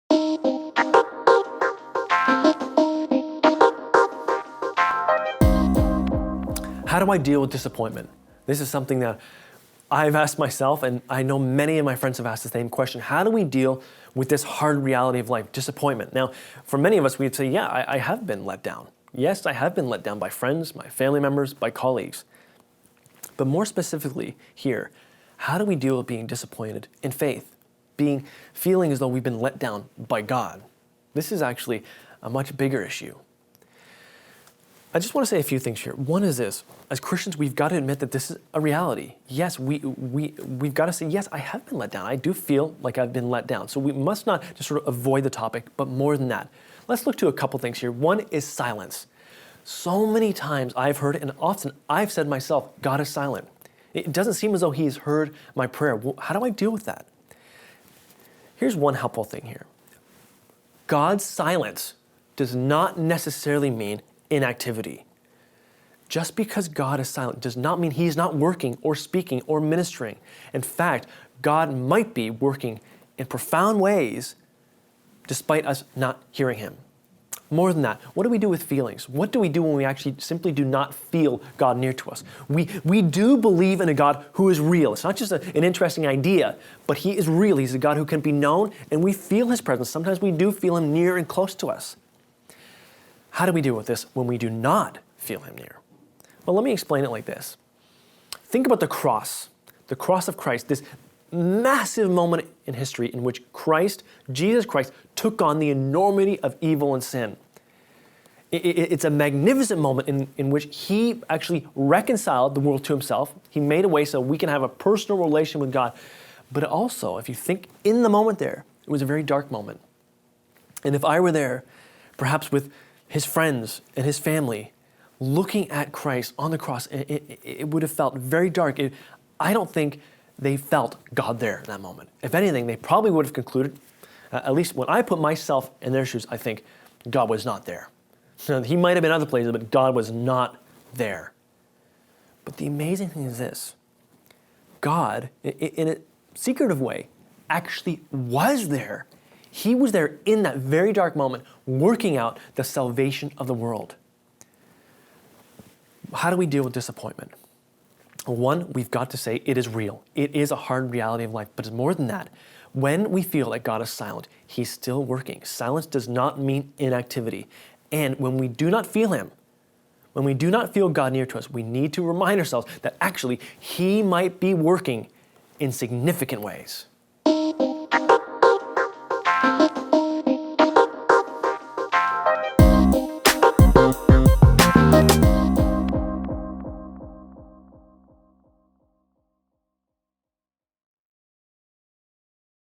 How do I deal with disappointment? This is something that I've asked myself, and I know many of my friends have asked the same question. How do we deal with this hard reality of life, disappointment? Now, for many of us, we'd say, yeah, I have been let down. Yes, I have been let down by friends, my family members, by colleagues. But more specifically here, how do we deal with being disappointed in faith? Feeling as though we've been let down by God? This is actually a much bigger issue. I just want to say a few things here. One is this: as Christians, we've got to admit that this is a reality. Yes, we've got to say, yes, I have been let down. I do feel like I've been let down. So we must not just sort of avoid the topic, but more than that. Let's look to a couple things here. One is silence. So many times I've heard, and often I've said myself, God is silent. It doesn't seem as though He's heard my prayer. Well, how do I deal with that? Here's one helpful thing here. God's silence does not necessarily mean inactivity. Just because God is silent does not mean He's not working or speaking or ministering. In fact, God might be working in profound ways despite us not hearing Him. More than that, what do we do with feelings? What do we do when we actually simply do not feel God near to us? We do believe in a God who is real. It's not just an interesting idea, but He is real. He's a God who can be known, and we feel His presence. Sometimes we do feel Him near and close to us. How do we deal with this when we do not feel Him near? Well, let me explain it like this. Think about the cross of Christ, this massive moment in history in which Jesus Christ, took on the enormity of evil and sin. It's a magnificent moment in which He actually reconciled the world to Himself. He made a way so we can have a personal relation with God. But also, if you think in the moment there, it was a very dark moment. And if I were there, perhaps with His friends and His family, looking at Christ on the cross, it would have felt very dark. I don't think they felt God there in that moment. If anything, they probably would have concluded, at least when I put myself in their shoes, I think God was not there. He might have been other places, but God was not there. But the amazing thing is this: God, in a secretive way, actually was there. He was there in that very dark moment, working out the salvation of the world. How do we deal with disappointment? One, we've got to say it is real. It is a hard reality of life, but it's more than that. When we feel that God is silent, He's still working. Silence does not mean inactivity. And when we do not feel Him, when we do not feel God near to us, we need to remind ourselves that actually He might be working in significant ways.